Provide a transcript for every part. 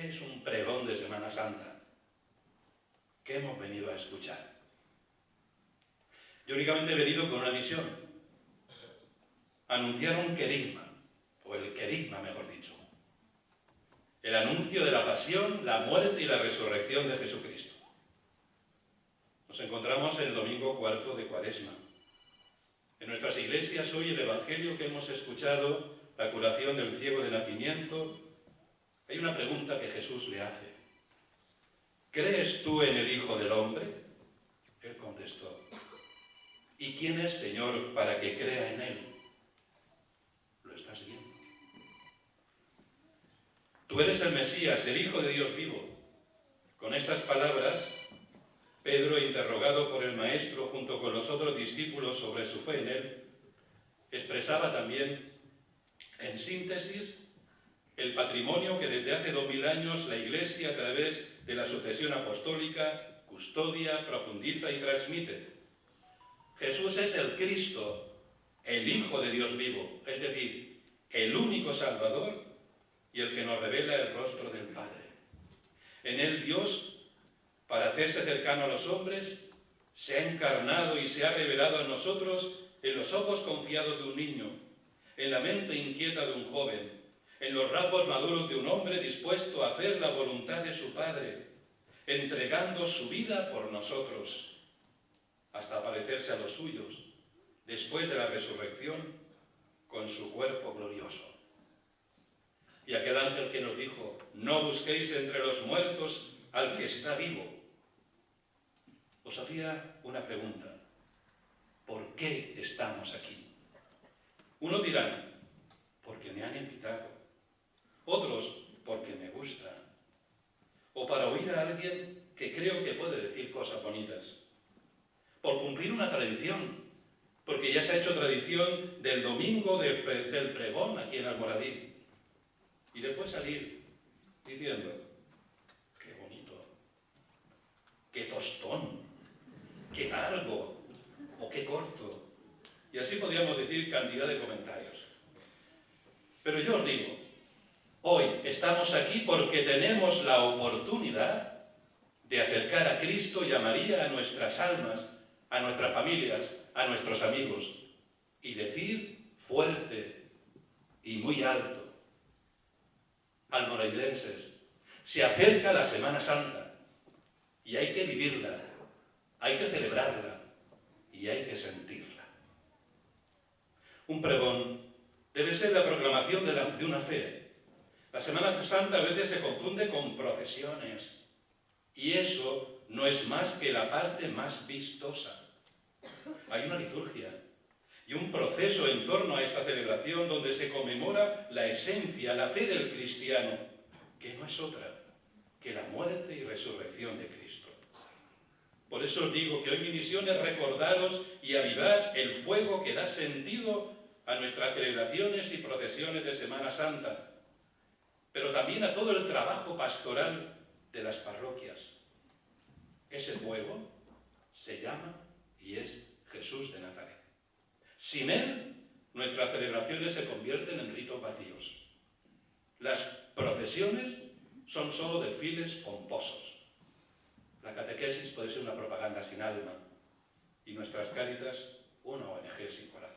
¿Qué es un pregón de Semana Santa? ¿Qué hemos venido a escuchar? Yo únicamente he venido con una misión: anunciar un querigma, o el querigma mejor dicho, el anuncio de la pasión, la muerte y la resurrección de Jesucristo. Nos encontramos en el domingo cuarto de Cuaresma. En nuestras iglesias hoy el Evangelio que hemos escuchado, la curación del ciego de nacimiento, hay una pregunta que Jesús le hace: ¿crees tú en el Hijo del Hombre? Él contestó: ¿y quién es, Señor, para que crea en Él? Lo estás viendo. Tú eres el Mesías, el Hijo de Dios vivo. Con estas palabras, Pedro, interrogado por el Maestro junto con los otros discípulos sobre su fe en Él, expresaba también, en síntesis, el patrimonio que desde hace 2000 años la Iglesia, a través de la sucesión apostólica, custodia, profundiza y transmite. Jesús es el Cristo, el Hijo de Dios vivo, es decir, el único Salvador y el que nos revela el rostro del Padre. En Él Dios, para hacerse cercano a los hombres, se ha encarnado y se ha revelado a nosotros en los ojos confiados de un niño, en la mente inquieta de un joven, en los rasgos maduros de un hombre dispuesto a hacer la voluntad de su Padre, entregando su vida por nosotros, hasta parecerse a los suyos, después de la resurrección, con su cuerpo glorioso. Y aquel ángel que nos dijo: no busquéis entre los muertos al que está vivo, os hacía una pregunta: ¿por qué estamos aquí? Unos dirán: porque me han invitado. Otros: porque me gusta. O para oír a alguien que creo que puede decir cosas bonitas. Por cumplir una tradición, porque ya se ha hecho tradición del domingo del pregón aquí en Almoradí. Y después salir diciendo: qué bonito, qué tostón, qué largo o qué corto. Y así podríamos decir cantidad de comentarios. Pero yo os digo, hoy estamos aquí porque tenemos la oportunidad de acercar a Cristo y a María a nuestras almas, a nuestras familias, a nuestros amigos, y decir fuerte y muy alto: almoradidenses, se acerca la Semana Santa y hay que vivirla, hay que celebrarla y hay que sentirla. Un pregón debe ser la proclamación de una fe. La Semana Santa a veces se confunde con procesiones, y eso no es más que la parte más vistosa. Hay una liturgia y un proceso en torno a esta celebración donde se conmemora la esencia, la fe del cristiano, que no es otra que la muerte y resurrección de Cristo. Por eso os digo que hoy mi misión es recordaros y avivar el fuego que da sentido a nuestras celebraciones y procesiones de Semana Santa, pero también a todo el trabajo pastoral de las parroquias. Ese fuego se llama y es Jesús de Nazaret. Sin Él, nuestras celebraciones se convierten en ritos vacíos. Las procesiones son solo desfiles pomposos. La catequesis puede ser una propaganda sin alma y nuestras cáritas una ONG sin corazón.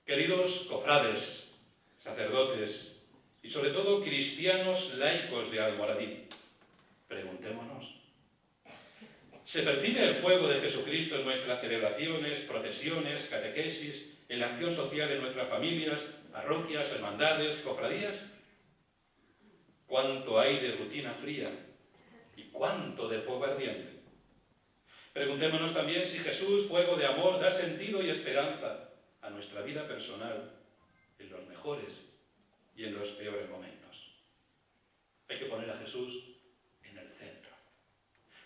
Queridos cofrades, sacerdotes y sobre todo cristianos laicos de Almoradí, preguntémonos: ¿se percibe el fuego de Jesucristo en nuestras celebraciones, procesiones, catequesis, en la acción social en nuestras familias, parroquias, hermandades, cofradías? ¿Cuánto hay de rutina fría y cuánto de fuego ardiente? Preguntémonos también si Jesús, fuego de amor, da sentido y esperanza a nuestra vida personal en los mejores y en los peores momentos. Hay que poner a Jesús en el centro.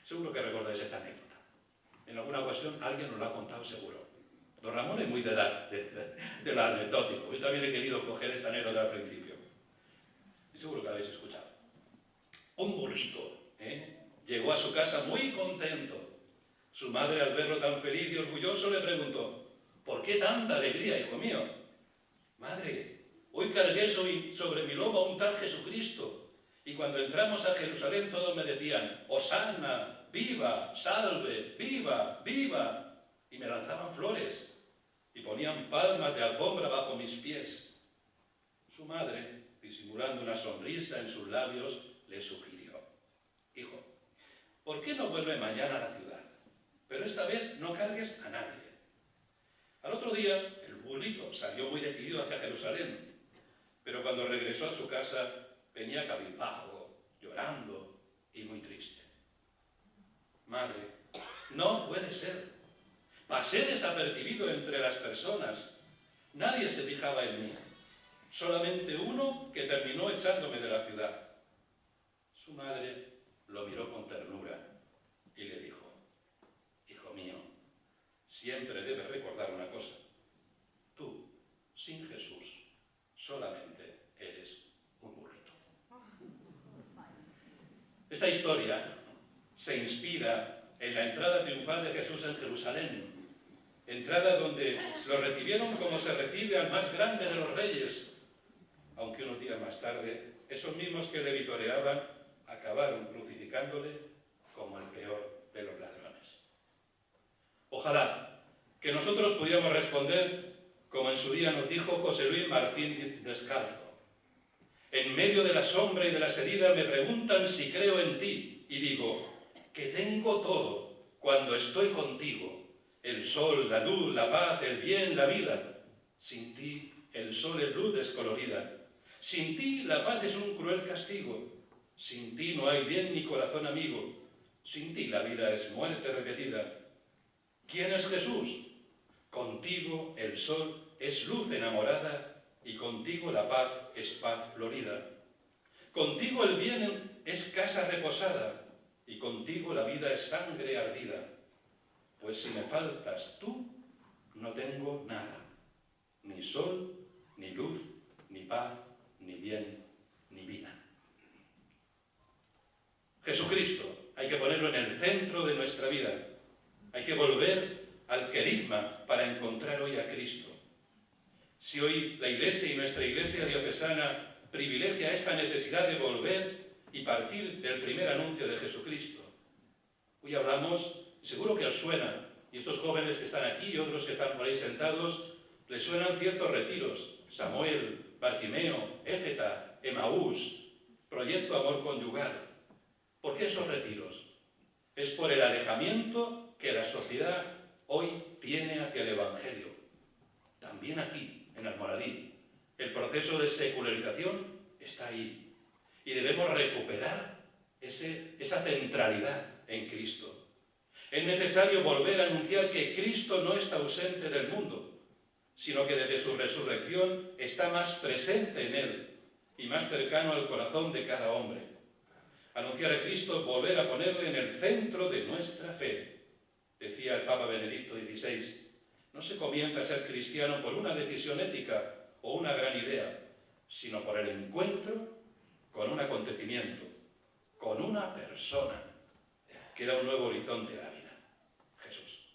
Seguro que recordáis esta anécdota. En alguna ocasión alguien nos lo ha contado seguro. Don Ramón es muy de lo anecdótico. Yo también he querido coger esta anécdota al principio. Y seguro que la habéis escuchado. Un burrito llegó a su casa muy contento. Su madre, al verlo tan feliz y orgulloso, le preguntó: ¿por qué tanta alegría, hijo mío? Madre, hoy cargué sobre mi lomo a un tal Jesucristo, y cuando entramos a Jerusalén todos me decían, Hosana, viva, salve, viva, viva. Y me lanzaban flores y ponían palmas de alfombra bajo mis pies. Su madre, disimulando una sonrisa en sus labios, le sugirió, hijo, ¿por qué no vuelve mañana a la ciudad? Pero esta vez no cargues a nadie. Al otro día, el burrito salió muy decidido hacia Jerusalén, pero cuando regresó a su casa venía cabizbajo, llorando y muy triste. Madre, no puede ser. Pasé desapercibido entre las personas. Nadie se fijaba en mí. Solamente uno que terminó echándome de la ciudad. Su madre lo miró con ternura y le dijo, hijo mío, siempre debes recordar una cosa. Tú, sin Jesús, solamente eres un burrito. Esta historia se inspira en la entrada triunfal de Jesús en Jerusalén, entrada donde lo recibieron como se recibe al más grande de los reyes, aunque unos días más tarde, esos mismos que le vitoreaban acabaron crucificándole como el peor de los ladrones. Ojalá que nosotros pudiéramos responder como en su día nos dijo José Luis Martín Descalzo. En medio de la sombra y de las heridas me preguntan si creo en ti y digo que tengo todo cuando estoy contigo. El sol, la luz, la paz, el bien, la vida. Sin ti el sol es luz descolorida. Sin ti la paz es un cruel castigo. Sin ti no hay bien ni corazón amigo. Sin ti la vida es muerte repetida. ¿Quién es Jesús? Contigo el sol es luz enamorada y contigo la paz es paz florida. Contigo el bien es casa reposada y contigo la vida es sangre ardida. Pues si me faltas tú, no tengo nada, ni sol, ni luz, ni paz, ni bien, ni vida. Jesucristo hay que ponerlo en el centro de nuestra vida. Hay que volver al querigma para encontrar hoy a Cristo. Si hoy la Iglesia y nuestra Iglesia diocesana privilegia esta necesidad de volver y partir del primer anuncio de Jesucristo. Hoy hablamos, seguro que os suena, y estos jóvenes que están aquí y otros que están por ahí sentados, les suenan ciertos retiros. Samuel, Bartimeo, Éfeta, Emaús, Proyecto Amor Conyugal. ¿Por qué esos retiros? Es por el alejamiento que la sociedad hoy tiene hacia el Evangelio. También aquí, en Almoradí, el proceso de secularización está ahí. Y debemos recuperar esa centralidad en Cristo. Es necesario volver a anunciar que Cristo no está ausente del mundo, sino que desde su resurrección está más presente en él y más cercano al corazón de cada hombre. Anunciar a Cristo es volver a ponerle en el centro de nuestra fe. Decía el Papa Benedicto XVI, no se comienza a ser cristiano por una decisión ética o una gran idea, sino por el encuentro con un acontecimiento, con una persona que da un nuevo horizonte a la vida, Jesús.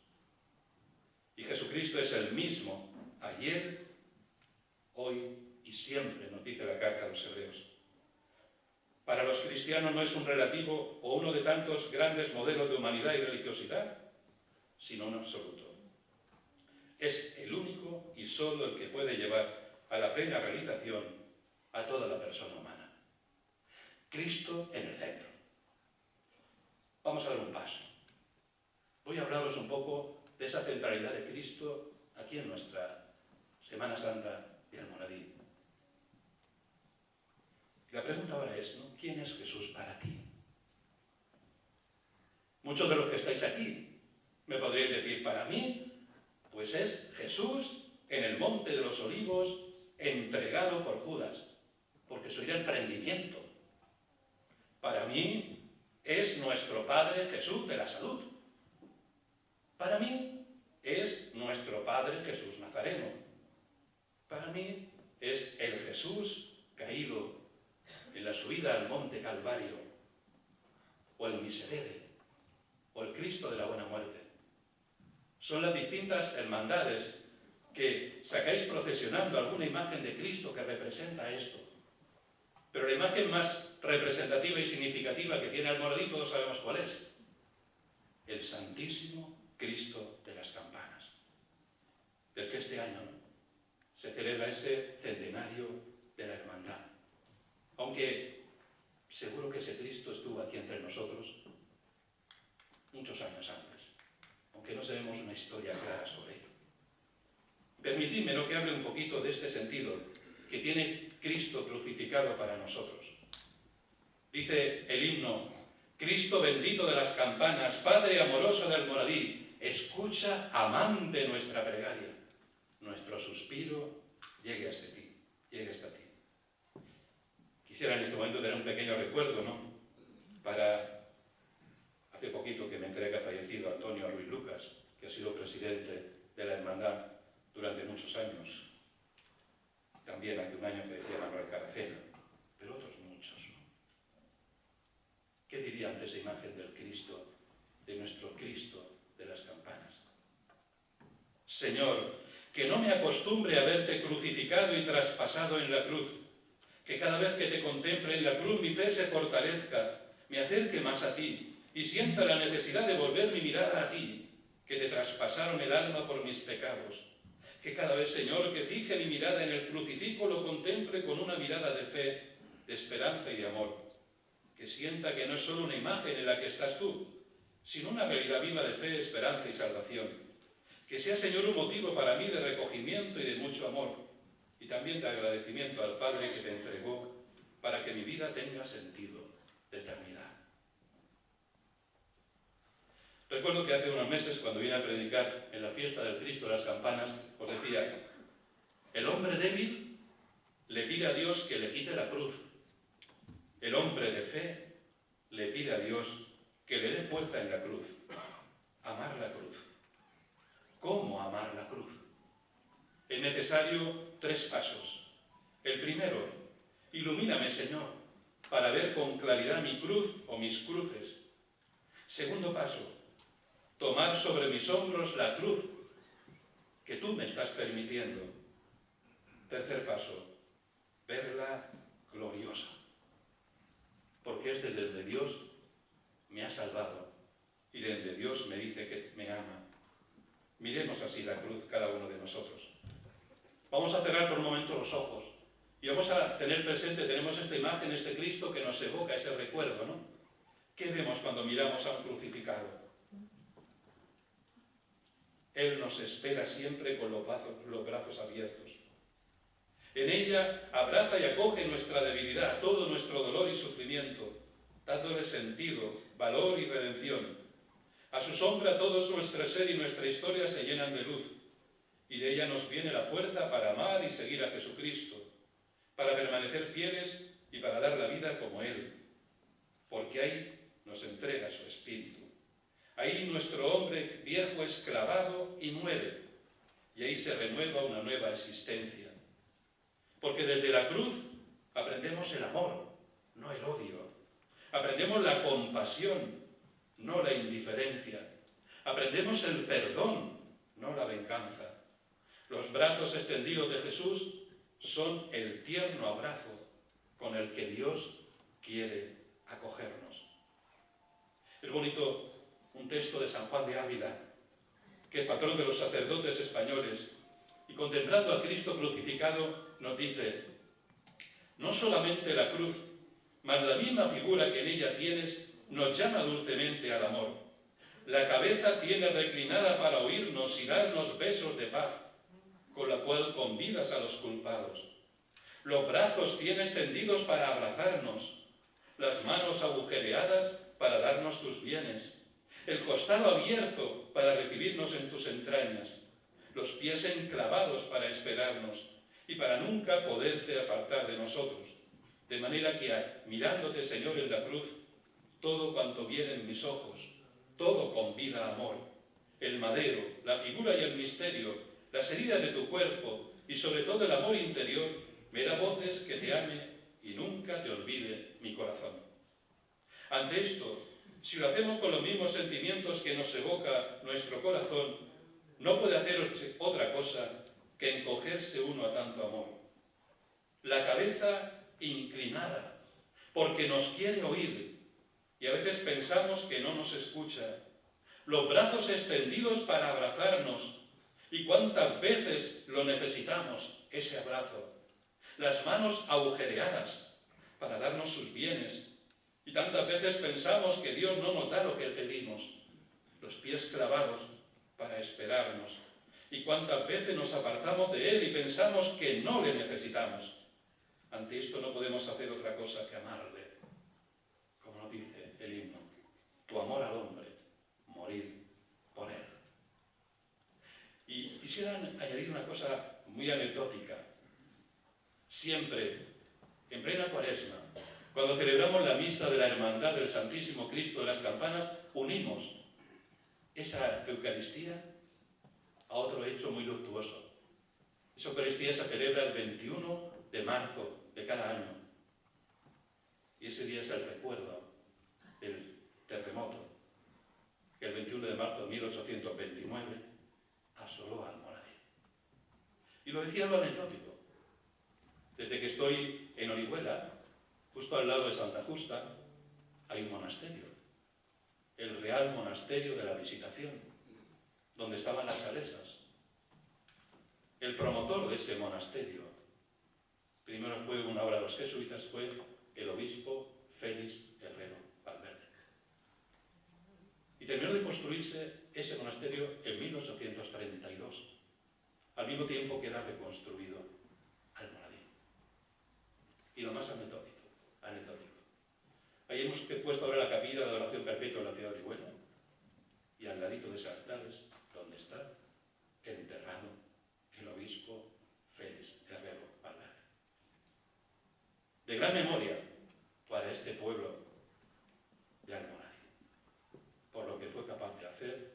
Y Jesucristo es el mismo ayer, hoy y siempre, nos dice la carta a los Hebreos. Para los cristianos no es un relativo o uno de tantos grandes modelos de humanidad y religiosidad, sino un absoluto. Es el único y solo el que puede llevar a la plena realización a toda la persona humana. Cristo en el centro. Vamos a dar un paso. Voy a hablaros un poco de esa centralidad de Cristo aquí en nuestra Semana Santa de Almoradí. La pregunta ahora es, ¿no? ¿Quién es Jesús para ti? Muchos de los que estáis aquí me podríais decir, para mí, pues es Jesús en el Monte de los Olivos, entregado por Judas, porque soy del prendimiento. Para mí es nuestro Padre Jesús de la salud. Para mí es nuestro Padre Jesús Nazareno. Para mí es el Jesús caído en la subida al Monte Calvario, o el Miserere, o el Cristo de la Buena Muerte. Son las distintas hermandades que sacáis procesionando alguna imagen de Cristo que representa esto. Pero la imagen más representativa y significativa que tiene Almoradí, todos sabemos cuál es. El Santísimo Cristo de las Campanas, del que este año se celebra ese centenario de la hermandad. Aunque seguro que ese Cristo estuvo aquí entre nosotros muchos años antes, aunque no sabemos una historia clara sobre ello. Permitidme que hable un poquito de este sentido que tiene Cristo crucificado para nosotros. Dice el himno: Cristo bendito de las campanas, Padre amoroso de Almoradí, escucha amante nuestra plegaria. Nuestro suspiro llegue hasta ti, llegue hasta ti. Quisiera en este momento tener un pequeño recuerdo, hace poquito que me enteré que ha fallecido Antonio Ruiz Lucas, que ha sido presidente de la hermandad durante muchos años. También hace un año fallecía Manuel Caracena, pero otros muchos, ¿Qué diría ante esa imagen del Cristo, de nuestro Cristo de las campanas? Señor, que no me acostumbre a verte crucificado y traspasado en la cruz, que cada vez que te contemple en la cruz mi fe se fortalezca, me acerque más a ti y sienta la necesidad de volver mi mirada a ti, que te traspasaron el alma por mis pecados. Que cada vez, Señor, que fije mi mirada en el crucifijo lo contemple con una mirada de fe, de esperanza y de amor. Que sienta que no es solo una imagen en la que estás tú, sino una realidad viva de fe, esperanza y salvación. Que sea, Señor, un motivo para mí de recogimiento y de mucho amor, y también de agradecimiento al Padre que te entregó para que mi vida tenga sentido de eternidad. Recuerdo que hace unos meses, cuando vine a predicar en la fiesta del Cristo de las Campanas, os decía: el hombre débil le pide a Dios que le quite la cruz. El hombre de fe le pide a Dios que le dé fuerza en la cruz. Amar la cruz. ¿Cómo amar la cruz? Es necesario 3 pasos. El primero: ilumíname, Señor, para ver con claridad mi cruz o mis cruces. Segundo paso: tomar sobre mis hombros la cruz que tú me estás permitiendo. Tercer paso: verla gloriosa, porque es desde donde Dios me ha salvado y desde Dios me dice que me ama. Miremos así la cruz cada uno de nosotros. Vamos a cerrar por un momento los ojos y vamos a tener presente, tenemos esta imagen, este Cristo que nos evoca ese recuerdo, ¿no? ¿Qué vemos cuando miramos a un crucificado? Él nos espera siempre con los brazos abiertos. En ella abraza y acoge nuestra debilidad, todo nuestro dolor y sufrimiento, dándole sentido, valor y redención. A su sombra todo nuestro ser y nuestra historia se llenan de luz, y de ella nos viene la fuerza para amar y seguir a Jesucristo, para permanecer fieles y para dar la vida como Él, porque ahí nos entrega su espíritu. Ahí nuestro hombre viejo es clavado y muere, y ahí se renueva una nueva existencia. Porque desde la cruz aprendemos el amor, no el odio. Aprendemos la compasión, no la indiferencia. Aprendemos el perdón, no la venganza. Los brazos extendidos de Jesús son el tierno abrazo con el que Dios quiere acogernos. Es bonito un texto de San Juan de Ávila, que es patrón de los sacerdotes españoles, y contemplando a Cristo crucificado nos dice: no solamente la cruz, mas la misma figura que en ella tienes nos llama dulcemente al amor. La cabeza tiene reclinada para oírnos y darnos besos de paz, con la cual convidas a los culpados. Los brazos tiene extendidos para abrazarnos, las manos agujereadas para darnos tus bienes, el costado abierto para recibirnos en tus entrañas, los pies enclavados para esperarnos y para nunca poderte apartar de nosotros. De manera que, mirándote, Señor, en la cruz, todo cuanto viene en mis ojos, todo convida a amor. El madero, la figura y el misterio, las heridas de tu cuerpo y sobre todo el amor interior, me da voces que te ame y nunca te olvide mi corazón. Ante esto, si lo hacemos con los mismos sentimientos que nos evoca nuestro corazón, no puede hacerse otra cosa que encogerse uno a tanto amor. La cabeza inclinada, porque nos quiere oír, y a veces pensamos que no nos escucha. Los brazos extendidos para abrazarnos, y cuántas veces lo necesitamos, ese abrazo. Las manos agujereadas para darnos sus bienes, y tantas veces pensamos que Dios no nos da lo que pedimos. Los pies clavados para esperarnos, y cuántas veces nos apartamos de Él y pensamos que no le necesitamos. Ante esto no podemos hacer otra cosa que amarle, como nos dice el himno: tu amor al hombre, morir por él. Y quisiera añadir una cosa muy anecdótica. Siempre, en plena Cuaresma, cuando celebramos la misa de la Hermandad del Santísimo Cristo de las Campanas, unimos esa Eucaristía a otro hecho muy luctuoso. Esa Eucaristía se celebra el 21 de marzo de cada año. Y ese día es el recuerdo del terremoto que el 21 de marzo de 1829 asoló Almoradí. Y lo decía lo anecdótico. Desde que estoy en Orihuela, justo al lado de Santa Justa, hay un monasterio, el Real Monasterio de la Visitación, donde estaban las salesas. El promotor de ese monasterio, primero fue una obra de los jesuitas, fue el obispo Félix Herrero Valverde. Y terminó de construirse ese monasterio en 1832, al mismo tiempo que era reconstruido Almoradí. Y lo más anecdótico. Ahí hemos puesto ahora la capilla de adoración perpetua en la ciudad de Orihuela, y al ladito de ese altar es donde está enterrado el obispo Félix Herrero Valverde. De gran memoria para este pueblo de Almoradí, por lo que fue capaz de hacer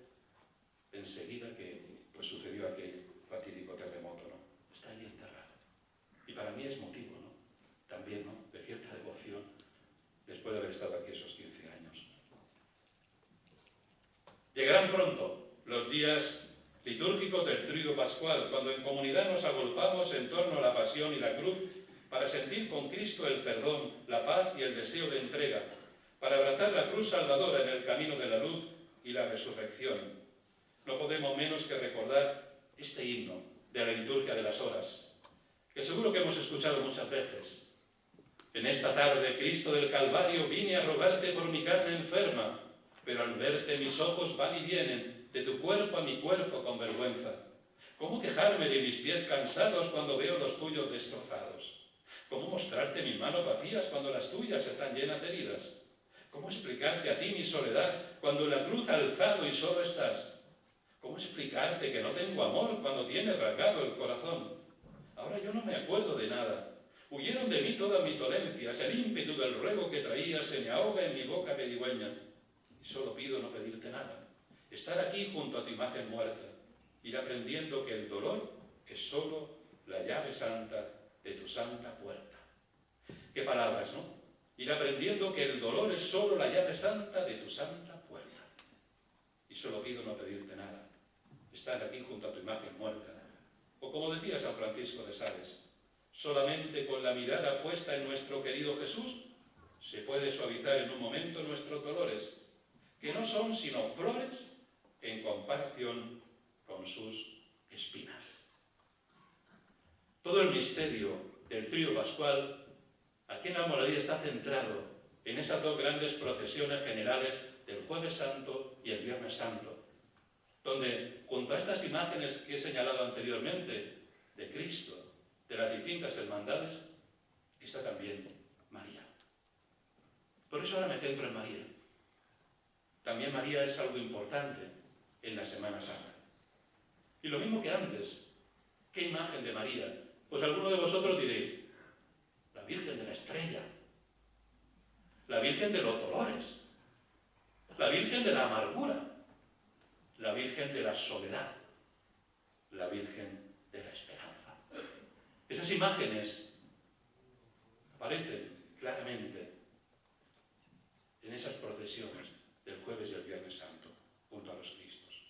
enseguida que sucedió aquel fatídico terremoto, ¿no? Está allí enterrado. Y para mí es motivo, ¿no? También, ¿no?, de cierta devoción después de haber estado aquí esos 15 años. Llegarán pronto los días litúrgicos del Tríodo Pascual, cuando en comunidad nos agolpamos en torno a la pasión y la cruz para sentir con Cristo el perdón, la paz y el deseo de entrega, para abrazar la cruz salvadora en el camino de la luz y la resurrección. No podemos menos que recordar este himno de la liturgia de las horas, que seguro que hemos escuchado muchas veces. En esta tarde, Cristo del Calvario, vine a rogarte por mi carne enferma, pero al verte mis ojos van y vienen, de tu cuerpo a mi cuerpo con vergüenza. ¿Cómo quejarme de mis pies cansados cuando veo los tuyos destrozados? ¿Cómo mostrarte mis manos vacías cuando las tuyas están llenas de heridas? ¿Cómo explicarte a ti mi soledad cuando en la cruz alzado y solo estás? ¿Cómo explicarte que no tengo amor cuando tienes rasgado el corazón? Ahora yo no me acuerdo de nada. Huyeron de mí todas mis dolencias, el ímpetu del ruego que traía se me ahoga en mi boca pedigüeña. Y solo pido no pedirte nada, estar aquí junto a tu imagen muerta, ir aprendiendo que el dolor es solo la llave santa de tu santa puerta. Qué palabras, ¿no? Ir aprendiendo que el dolor es solo la llave santa de tu santa puerta. Y solo pido no pedirte nada, estar aquí junto a tu imagen muerta. O como decía San Francisco de Sales, solamente con la mirada puesta en nuestro querido Jesús se puede suavizar en un momento nuestros dolores, que no son sino flores en comparación con sus espinas. Todo el misterio del Tríodo Pascual aquí en Almoradí está centrado en esas dos grandes procesiones generales del Jueves Santo y el Viernes Santo, donde junto a estas imágenes que he señalado anteriormente de Cristo, de las distintas hermandades, está también María. Por eso ahora me centro en María. También María es algo importante en la Semana Santa. Y lo mismo que antes, ¿qué imagen de María? Pues algunos de vosotros diréis, la Virgen de la Estrella, la Virgen de los Dolores, la Virgen de la Amargura, la Virgen de la Soledad, la Virgen de la Esperanza. Esas imágenes aparecen claramente en esas procesiones del Jueves y el Viernes Santo, junto a los Cristos.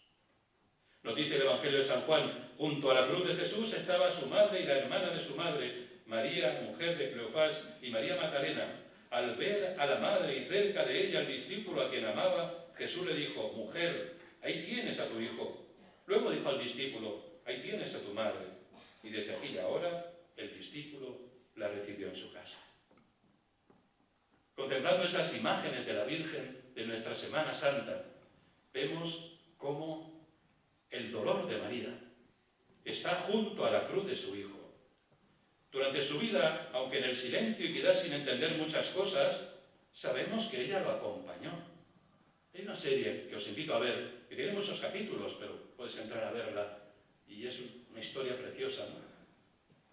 Nos dice el Evangelio de San Juan, junto a la cruz de Jesús estaba su madre y la hermana de su madre, María, mujer de Cleofás, y María Magdalena, al ver a la madre y cerca de ella al discípulo a quien amaba, Jesús le dijo: mujer, ahí tienes a tu hijo. Luego dijo al discípulo: ahí tienes a tu madre. Y desde aquella hora el discípulo la recibió en su casa. Contemplando esas imágenes de la Virgen de nuestra Semana Santa, vemos cómo el dolor de María está junto a la cruz de su Hijo. Durante su vida, aunque en el silencio y quizás sin entender muchas cosas, sabemos que ella lo acompañó. Hay una serie que os invito a ver, que tiene muchos capítulos, pero puedes entrar a verla, y es una historia preciosa, ¿no?,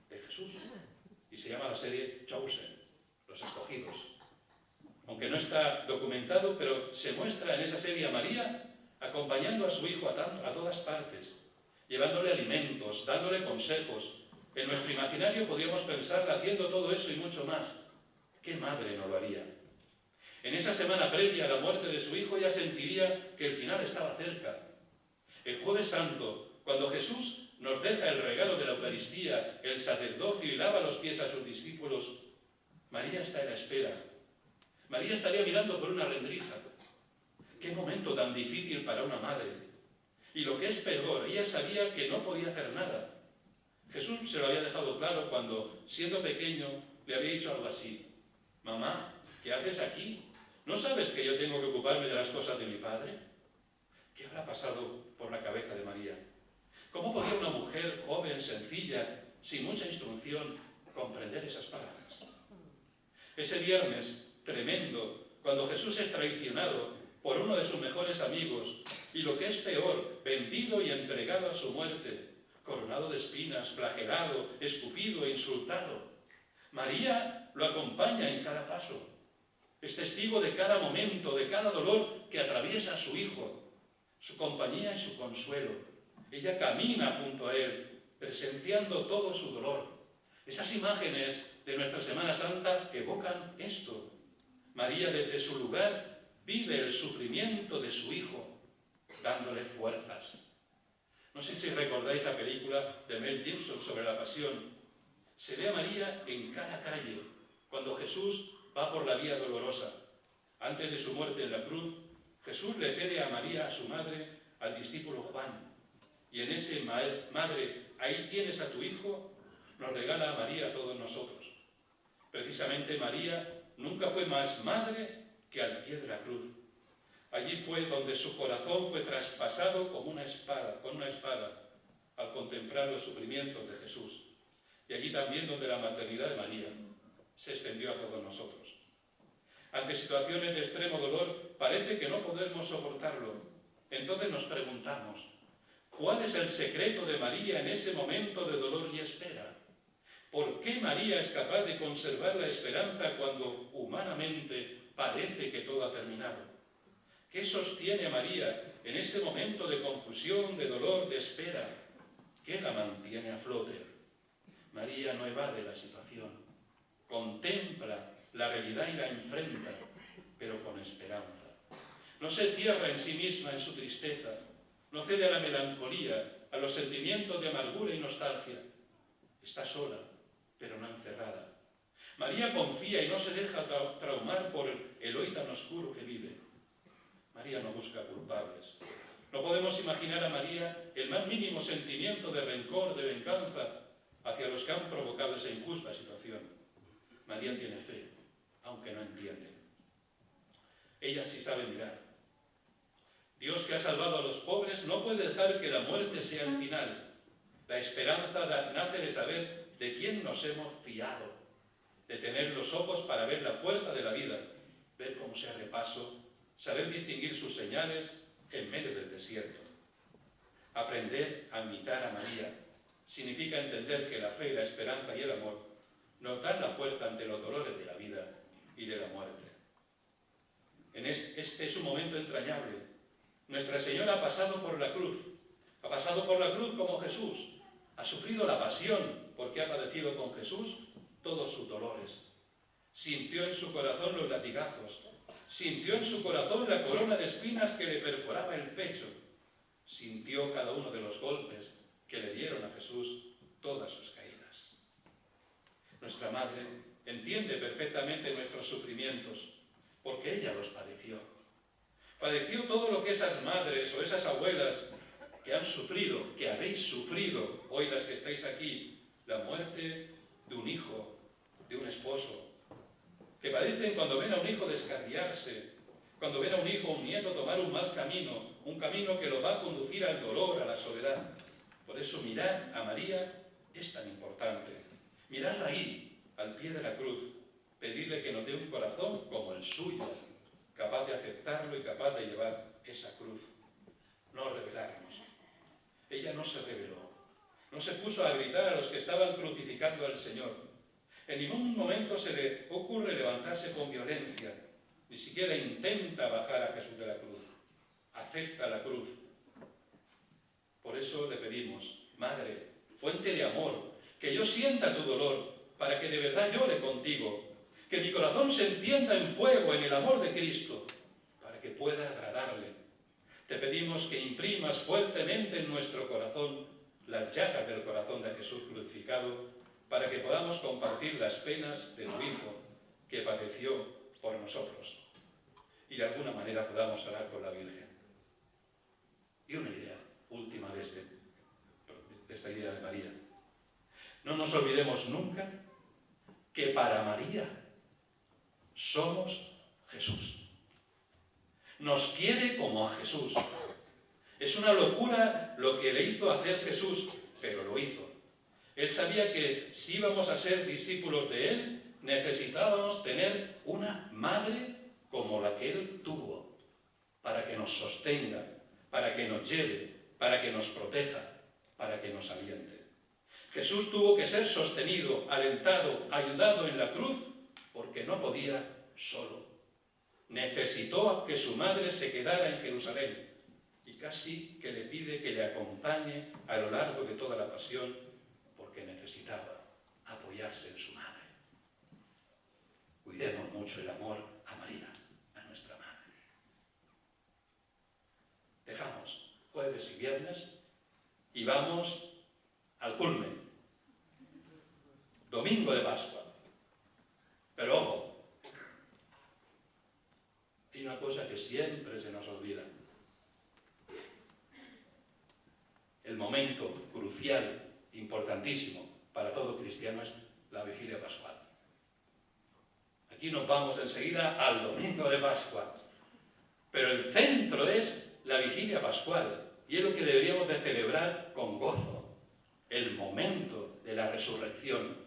de Jesús. Y se llama la serie Chosen, los escogidos. Aunque no está documentado, pero se muestra en esa serie a María acompañando a su hijo a todas partes, llevándole alimentos, dándole consejos. En nuestro imaginario podríamos pensarla haciendo todo eso y mucho más. ¿Qué madre no lo haría? En esa semana previa a la muerte de su hijo, ella sentiría que el final estaba cerca. El Jueves Santo, cuando Jesús nos deja el regalo de la Eucaristía, el sacerdocio, y lava los pies a sus discípulos, María está en la espera. María estaría mirando por una rendija. ¡Qué momento tan difícil para una madre! Y lo que es peor, ella sabía que no podía hacer nada. Jesús se lo había dejado claro cuando, siendo pequeño, le había dicho algo así: mamá, ¿qué haces aquí? ¿No sabes que yo tengo que ocuparme de las cosas de mi padre? ¿Qué habrá pasado por la cabeza de María? ¿Cómo podía una mujer joven, sencilla, sin mucha instrucción, comprender esas palabras? Ese viernes tremendo, cuando Jesús es traicionado por uno de sus mejores amigos, y lo que es peor, vendido y entregado a su muerte, coronado de espinas, flagelado, escupido e insultado, María lo acompaña en cada paso. Es testigo de cada momento, de cada dolor que atraviesa a su hijo, su compañía y su consuelo. Ella camina junto a él, presenciando todo su dolor. Esas imágenes de nuestra Semana Santa evocan esto. María, desde su lugar, vive el sufrimiento de su hijo, dándole fuerzas. No sé si recordáis la película de Mel Gibson sobre la Pasión. Se ve a María en cada calle, cuando Jesús va por la vía dolorosa. Antes de su muerte en la cruz, Jesús le cede a María, a su madre, al discípulo Juan. Y en ese madre, ahí tienes a tu hijo, nos regala a María a todos nosotros. Precisamente María nunca fue más madre que al pie de la cruz. Allí fue donde su corazón fue traspasado como una espada, con una espada, al contemplar los sufrimientos de Jesús. Y allí también donde la maternidad de María se extendió a todos nosotros. Ante situaciones de extremo dolor, parece que no podemos soportarlo. Entonces nos preguntamos: ¿cuál es el secreto de María en ese momento de dolor y espera? ¿Por qué María es capaz de conservar la esperanza cuando humanamente parece que todo ha terminado? ¿Qué sostiene a María en ese momento de confusión, de dolor, de espera? ¿Qué la mantiene a flote? María no evade la situación, contempla la realidad y la enfrenta, pero con esperanza. No se cierra en sí misma en su tristeza, no cede a la melancolía, a los sentimientos de amargura y nostalgia. Está sola, pero no encerrada. María confía y no se deja traumar por el hoy tan oscuro que vive. María no busca culpables. No podemos imaginar a María el más mínimo sentimiento de rencor, de venganza hacia los que han provocado esa injusta situación. María tiene fe, aunque no entiende. Ella sí sabe mirar. Dios, que ha salvado a los pobres, no puede dejar que la muerte sea el final. La esperanza nace de saber de quién nos hemos fiado, de tener los ojos para ver la fuerza de la vida, ver cómo se abre paso, saber distinguir sus señales en medio del desierto. Aprender a imitar a María significa entender que la fe, la esperanza y el amor nos dan la fuerza ante los dolores de la vida y de la muerte. Este es un momento entrañable. Nuestra Señora ha pasado por la cruz como Jesús, ha sufrido la pasión porque ha padecido con Jesús todos sus dolores. Sintió en su corazón los latigazos, sintió en su corazón la corona de espinas que le perforaba el pecho, sintió cada uno de los golpes que le dieron a Jesús todas sus caídas. nuestra Madre, entiende perfectamente nuestros sufrimientos, porque ella los padeció. Padeció todo lo que esas madres o esas abuelas que han sufrido, que habéis sufrido, hoy las que estáis aquí, la muerte de un hijo, de un esposo, que padecen cuando ven a un hijo descarriarse, cuando ven a un hijo o un nieto tomar un mal camino, un camino que lo va a conducir al dolor, a la soledad. Por eso mirar a María es tan importante. Mirarla ahí, al pie de la cruz, pedirle que nos dé un corazón como el suyo, capaz de aceptarlo y capaz de llevar esa cruz. No rebelarnos. Ella no se rebeló, no se puso a gritar a los que estaban crucificando al Señor. En ningún momento se le ocurre levantarse con violencia, ni siquiera intenta bajar a Jesús de la cruz. Acepta la cruz. Por eso le pedimos, Madre, fuente de amor, que yo sienta tu dolor, para que de verdad llore contigo, que mi corazón se encienda en fuego en el amor de Cristo, para que pueda agradarle. Te pedimos que imprimas fuertemente en nuestro corazón las llagas del corazón de Jesús crucificado, para que podamos compartir las penas de tu Hijo, que padeció por nosotros, y de alguna manera podamos orar con la Virgen. Y una idea última de esta idea de María. No nos olvidemos nunca que para María somos Jesús. Nos quiere como a Jesús. Es una locura lo que le hizo hacer Jesús, pero lo hizo. Él sabía que si íbamos a ser discípulos de Él, necesitábamos tener una madre como la que Él tuvo, para que nos sostenga, para que nos lleve, para que nos proteja, para que nos aliente. Jesús tuvo que ser sostenido, alentado, ayudado en la cruz, porque no podía solo. Necesitó que su madre se quedara en Jerusalén y casi que le pide que le acompañe a lo largo de toda la pasión, porque necesitaba apoyarse en su madre. Cuidemos mucho el amor a María, a nuestra madre. Dejamos jueves y viernes y vamos al culmen. Domingo de Pascua. Pero ojo, hay una cosa que siempre se nos olvida. El momento crucial, importantísimo para todo cristiano es la vigilia pascual. Aquí nos vamos enseguida al domingo de Pascua. Pero el centro es la vigilia pascual y es lo que deberíamos de celebrar con gozo. El momento de la resurrección.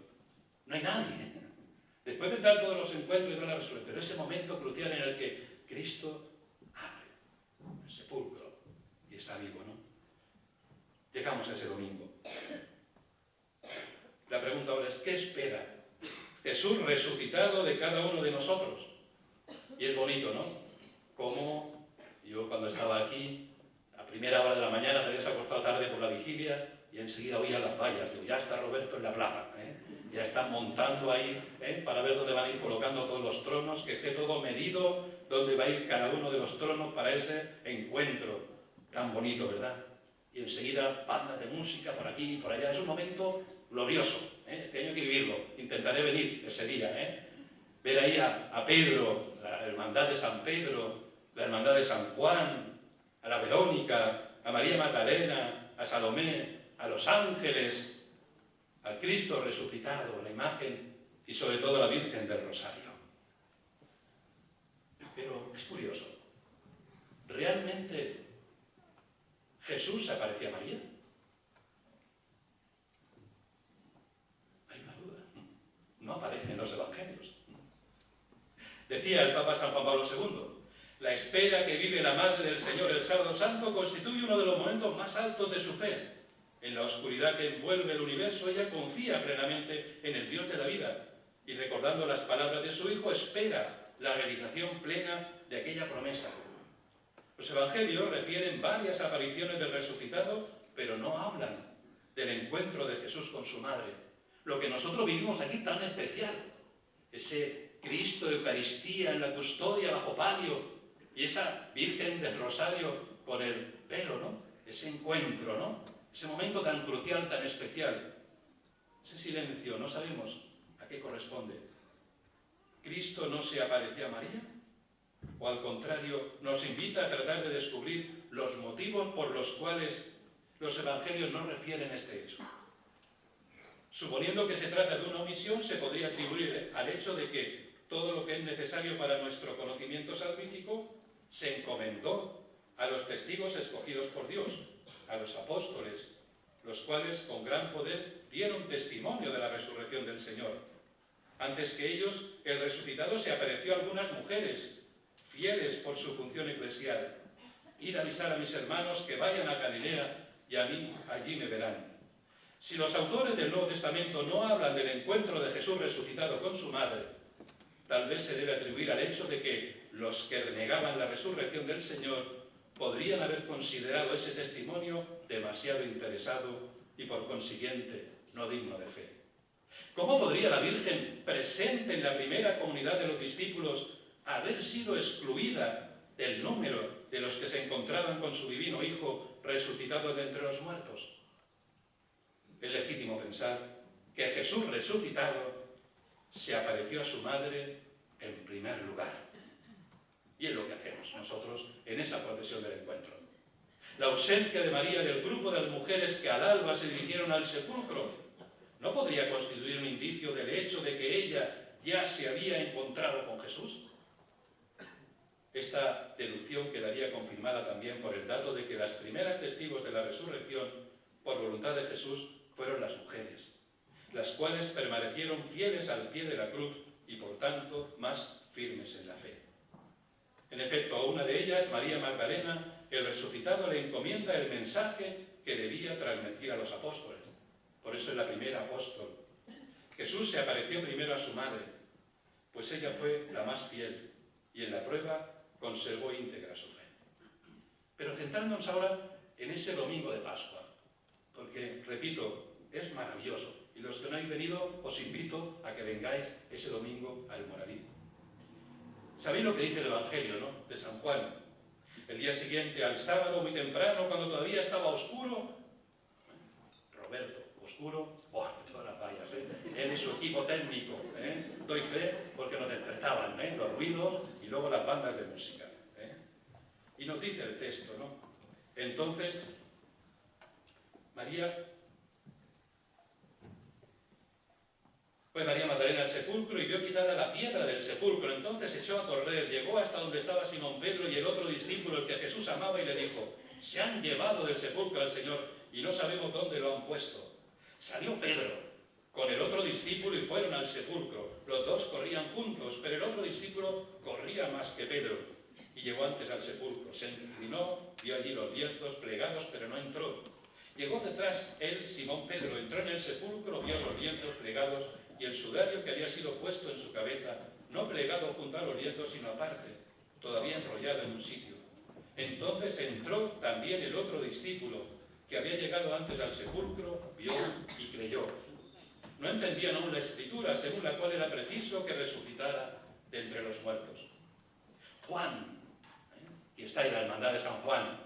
No hay nadie. Después vendrán todos los encuentros y no la resurrección. Pero ese momento crucial en el que Cristo abre el sepulcro y está vivo, ¿no? Llegamos a ese domingo. La pregunta ahora es, ¿qué espera Jesús resucitado de cada uno de nosotros? Y es bonito, ¿no? Como yo cuando estaba aquí, a primera hora de la mañana, te habías acostado tarde por la vigilia y enseguida oía las vallas. Digo, ya está Roberto en la plaza, ya están montando ahí, para ver dónde van a ir colocando todos los tronos, que esté todo medido, dónde va a ir cada uno de los tronos para ese encuentro tan bonito, ¿verdad? Y enseguida bandas de música por aquí y por allá. Es un momento glorioso, este año hay que vivirlo. Intentaré venir ese día, ver ahí a Pedro, la hermandad de San Pedro, la hermandad de San Juan, a la Verónica, a María Magdalena, a Salomé, a los ángeles, al Cristo resucitado, la imagen y sobre todo a la Virgen del Rosario. Pero es curioso, ¿realmente Jesús se apareció a María? Hay una duda. No aparece en los evangelios. Decía el Papa San Juan Pablo II, la espera que vive la Madre del Señor el Sábado Santo constituye uno de los momentos más altos de su fe. En la oscuridad que envuelve el universo, ella confía plenamente en el Dios de la vida y, recordando las palabras de su Hijo, espera la realización plena de aquella promesa. Los evangelios refieren varias apariciones del resucitado, pero no hablan del encuentro de Jesús con su madre. Lo que nosotros vivimos aquí tan especial, ese Cristo de Eucaristía en la custodia bajo palio y esa Virgen del Rosario con el pelo, ¿no? Ese encuentro, ¿no? Ese momento tan crucial, tan especial. Ese silencio, no sabemos a qué corresponde? ¿Cristo no se apareció a María? ¿O al contrario, nos invita a tratar de descubrir los motivos por los cuales los evangelios no refieren este hecho? Suponiendo que se trata de una omisión, se podría atribuir al hecho de que todo lo que es necesario para nuestro conocimiento salvífico se encomendó a los testigos escogidos por Dios, a los apóstoles, los cuales con gran poder dieron testimonio de la resurrección del Señor. Antes que ellos, el resucitado se apareció a algunas mujeres, fieles por su función eclesial. Id a avisar a mis hermanos que vayan a Galilea y a mí allí me verán. Si los autores del Nuevo Testamento no hablan del encuentro de Jesús resucitado con su madre, tal vez se debe atribuir al hecho de que los que renegaban la resurrección del Señor podrían haber considerado ese testimonio demasiado interesado y por consiguiente no digno de fe. ¿Cómo podría la Virgen, presente en la primera comunidad de los discípulos, haber sido excluida del número de los que se encontraban con su divino Hijo resucitado de entre los muertos? Es legítimo pensar que Jesús resucitado se apareció a su madre en primer lugar. Y es lo que hacemos nosotros en esa procesión del encuentro. La ausencia de María del grupo de las mujeres que al alba se dirigieron al sepulcro ¿no podría constituir un indicio del hecho de que ella ya se había encontrado con Jesús? Esta deducción quedaría confirmada también por el dato de que las primeras testigos de la resurrección por voluntad de Jesús fueron las mujeres, las cuales permanecieron fieles al pie de la cruz y por tanto más firmes en la fe. En efecto, a una de ellas, María Magdalena, el resucitado le encomienda el mensaje que debía transmitir a los apóstoles. Por eso es la primera apóstol. Jesús se apareció primero a su madre, pues ella fue la más fiel y en la prueba conservó íntegra su fe. Pero centrándonos ahora en ese domingo de Pascua, porque, repito, es maravilloso. Y los que no habéis venido, os invito a que vengáis ese domingo al Moradí. ¿Sabéis lo que dice el Evangelio, no?, de San Juan? El día siguiente, al sábado, muy temprano, cuando todavía estaba oscuro, Roberto, oscuro, todas las vallas, él y su equipo técnico, doy fe porque nos despertaban, los ruidos y luego las bandas de música. Y nos dice el texto, ¿no? Entonces, María Magdalena al sepulcro y vio quitada la piedra del sepulcro. Entonces echó a correr, llegó hasta donde estaba Simón Pedro y el otro discípulo, el que Jesús amaba, y le dijo: se han llevado del sepulcro al Señor y no sabemos dónde lo han puesto. Salió Pedro con el otro discípulo y fueron al sepulcro. Los dos corrían juntos, pero el otro discípulo corría más que Pedro y llegó antes al sepulcro. Se inclinó, vio allí los lienzos plegados, pero no entró. Llegó detrás él, Simón Pedro, entró en el sepulcro, vio los lienzos plegados y el sudario que había sido puesto en su cabeza, no plegado junto a los lienzos, sino aparte, todavía enrollado en un sitio. Entonces entró también el otro discípulo, que había llegado antes al sepulcro, vio y creyó. No entendían aún la Escritura, según la cual era preciso que resucitara de entre los muertos. Juan, y está en la hermandad de San Juan,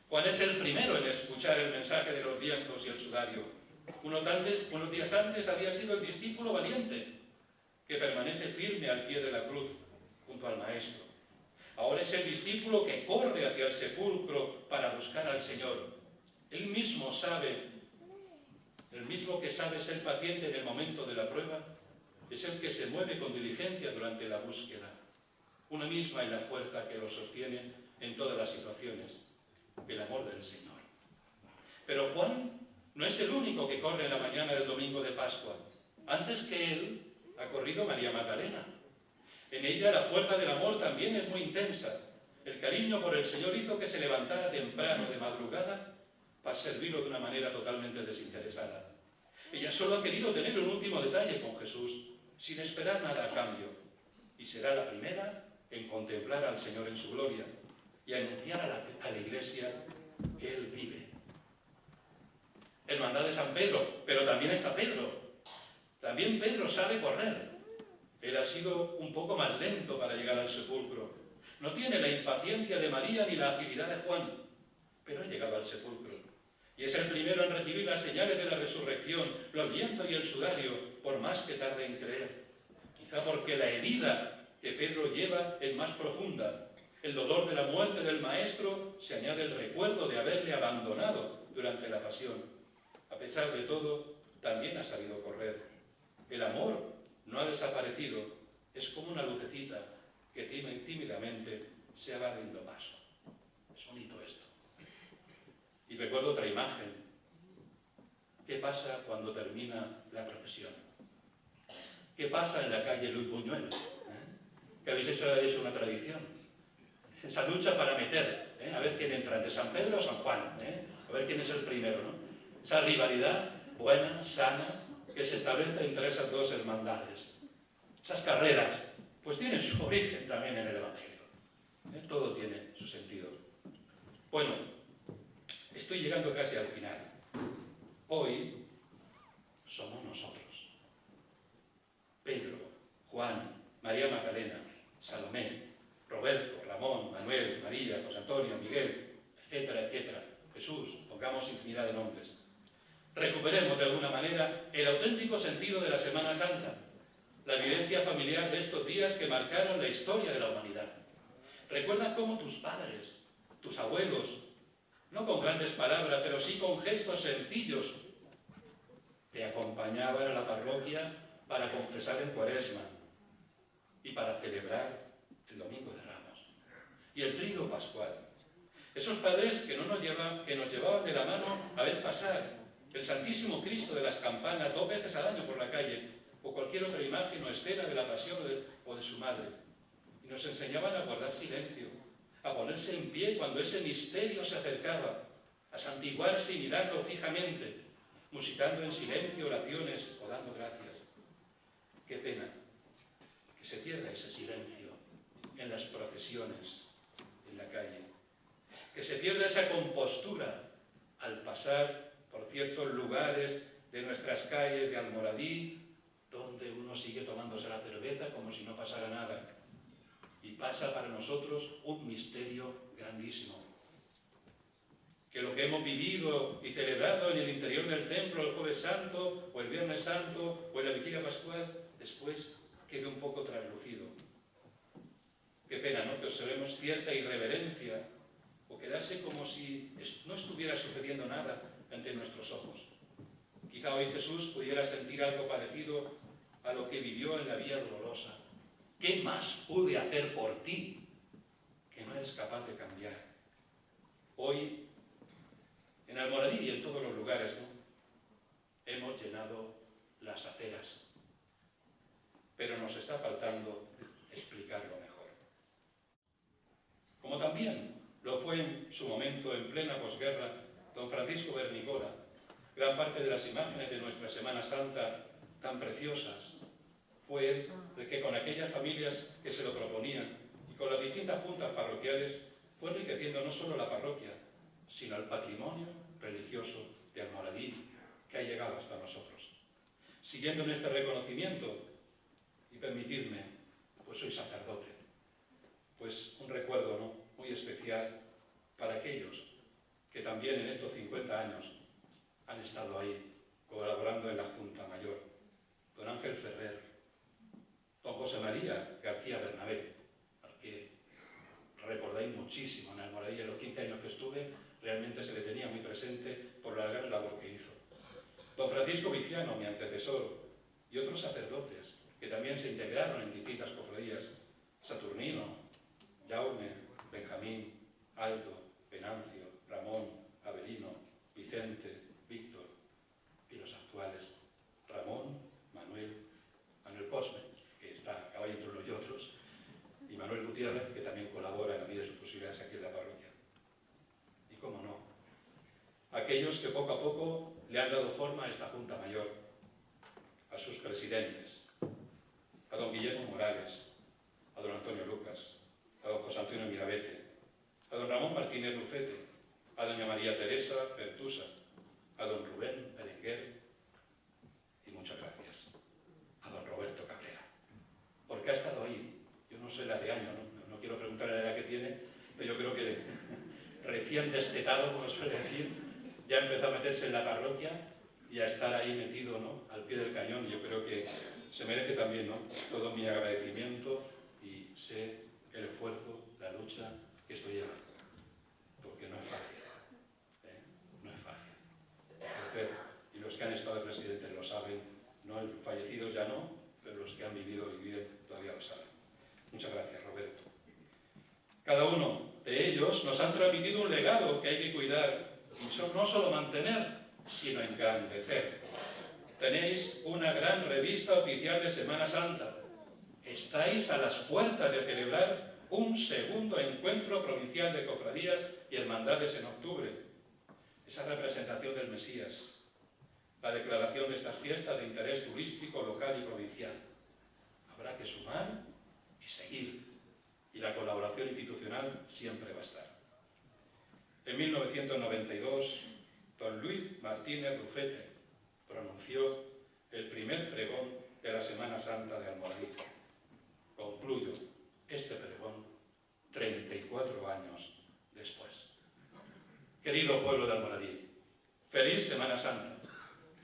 Juan es el primero en escuchar el mensaje de los lienzos y el sudario. Unos días antes había sido el discípulo valiente, que permanece firme al pie de la cruz, junto al Maestro. Ahora es el discípulo que corre hacia el sepulcro para buscar al Señor. Él mismo que sabe ser paciente en el momento de la prueba, es el que se mueve con diligencia durante la búsqueda. Una misma es la fuerza que lo sostiene en todas las situaciones, el amor del Señor. Pero Juan no es el único que corre en la mañana del domingo de Pascua. Antes que él ha corrido María Magdalena. En ella la fuerza del amor también es muy intensa. El cariño por el Señor hizo que se levantara temprano, de madrugada, para servirlo de una manera totalmente desinteresada. Ella solo ha querido tener un último detalle con Jesús, sin esperar nada a cambio. Y será la primera en contemplar al Señor en su gloria y a anunciar a la Iglesia que Él vive. Hermandad de San Pedro, pero también está Pedro. También Pedro sabe correr. Él ha sido un poco más lento para llegar al sepulcro. No tiene la impaciencia de María ni la agilidad de Juan, pero ha llegado al sepulcro. y es el primero en recibir las señales de la resurrección, los lienzos y el sudario, por más que tarde en creer. Quizá porque la herida que Pedro lleva es más profunda. El dolor de la muerte del Maestro se añade el recuerdo de haberle abandonado durante la pasión. A pesar de todo, también ha sabido correr. El amor no ha desaparecido, es como una lucecita que tímidamente se va abriendo paso. Es bonito esto. Y recuerdo otra imagen. ¿Qué pasa cuando termina la procesión? ¿Qué pasa en la calle Luis Buñuel? Que habéis hecho una tradición. Esa lucha para meter, a ver quién entra, entre San Pedro o San Juan, a ver quién es el primero, ¿no? Esa rivalidad buena, sana, que se establece entre esas dos hermandades. Esas carreras, pues tienen su origen también en el Evangelio. Todo tiene su sentido. Bueno, estoy llegando casi al final. Hoy somos nosotros. Pedro, Juan, María Magdalena, Salomé, Roberto, Ramón, Manuel, María, José Antonio, Miguel, etcétera, etcétera. Jesús, pongamos infinidad de nombres. Recuperemos de alguna manera el auténtico sentido de la Semana Santa, la vivencia familiar de estos días que marcaron la historia de la humanidad. Recuerda cómo tus padres, tus abuelos, no con grandes palabras, pero sí con gestos sencillos, te acompañaban a la parroquia para confesar en Cuaresma y para celebrar el Domingo de Ramos y el Tríodo Pascual. Esos padres que nos llevaban de la mano a ver pasar el Santísimo Cristo de las campanas 2 veces al año por la calle, o cualquier otra imagen o escena de la pasión o de su madre. Y nos enseñaban a guardar silencio, a ponerse en pie cuando ese misterio se acercaba, a santiguarse y mirarlo fijamente, musitando en silencio oraciones o dando gracias. Qué pena que se pierda ese silencio en las procesiones, en la calle, que se pierda esa compostura al pasar por ciertos lugares de nuestras calles de Almoradí, donde uno sigue tomándose la cerveza como si no pasara nada. Y pasa para nosotros un misterio grandísimo. Que lo que hemos vivido y celebrado en el interior del templo el Jueves Santo, o el Viernes Santo, o en la Vigilia Pascual, después quede un poco traslucido. Qué pena, ¿no?, que observemos cierta irreverencia, o quedarse como si no estuviera sucediendo nada ante nuestros ojos. Quizá hoy Jesús pudiera sentir algo parecido a lo que vivió en la Vía Dolorosa. ¿Qué más pude hacer por ti que no eres capaz de cambiar? Hoy, en Almoradí y en todos los lugares, ¿no?, hemos llenado las aceras, pero nos está faltando explicarlo mejor. Como también lo fue en su momento, en plena posguerra, don Francisco Bernicola. Gran parte de las imágenes de nuestra Semana Santa, tan preciosas, fue él el que con aquellas familias que se lo proponían y con las distintas juntas parroquiales fue enriqueciendo no solo la parroquia, sino el patrimonio religioso de Almoradí que ha llegado hasta nosotros. Siguiendo en este reconocimiento, y permitidme, pues soy sacerdote, pues un recuerdo, ¿no?, muy especial para aquellos que también en estos 50 años han estado ahí, colaborando en la Junta Mayor. Don Ángel Ferrer, don José María García Bernabé, al que recordáis muchísimo en Almoradí, en los 15 años que estuve, realmente se le tenía muy presente por la gran labor que hizo. Don Francisco Viciano, mi antecesor, y otros sacerdotes que también se integraron en distintas cofradías: Saturnino, Jaume, Benjamín, Aldo, Venancio, Ramón, Avelino, Vicente, Víctor, y los actuales: Ramón, Manuel Cosme, que está a caballo entre unos y otros, y Manuel Gutiérrez, que también colabora en la medida de sus posibilidades aquí en la parroquia. Y cómo no, aquellos que poco a poco le han dado forma a esta Junta Mayor, a sus presidentes, a don Guillermo Morales, a don Antonio Lucas, a don José Antonio Mirabete, a don Ramón Martínez Rufete, a doña María Teresa Pertusa, a don Rubén Berenguer, y muchas gracias a don Roberto Cabrera, porque ha estado ahí. Yo no sé la de año, no quiero preguntar la edad que tiene, pero yo creo que recién destetado, como suele decir, ya empezó a meterse en la parroquia y a estar ahí metido, ¿no?, al pie del cañón. Yo creo que se merece también, ¿no?, todo mi agradecimiento, y sé el esfuerzo, la lucha que esto lleva, porque no es fácil, no es fácil. Crecer, y los que han estado de presidentes lo saben, no, fallecidos ya no, pero los que han vivido y viven todavía lo saben. Muchas gracias, Roberto. Cada uno de ellos nos han transmitido un legado que hay que cuidar, y no solo mantener, sino engrandecer. Tenéis una gran revista oficial de Semana Santa. Estáis a las puertas de celebrar un segundo encuentro provincial de cofradías y hermandades en octubre. Esa representación del Mesías, la declaración de estas fiestas de interés turístico local y provincial. Habrá que sumar y seguir, y la colaboración institucional siempre va a estar. En 1992, don Luis Martínez Rufete pronunció el primer pregón de la Semana Santa de Almoradí. Concluyo este pregón 34 años después. Querido pueblo de Almoradí, feliz Semana Santa.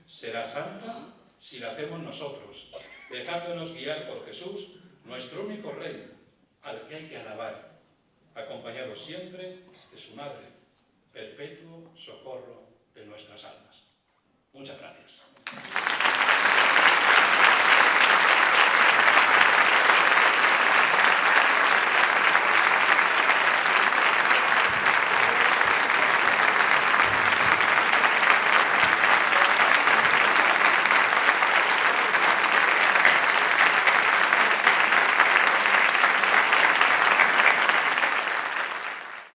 Será santa si la hacemos nosotros, dejándonos guiar por Jesús, nuestro único Rey, al que hay que alabar, acompañado siempre de su Madre, perpetuo socorro de nuestras almas. Muchas gracias.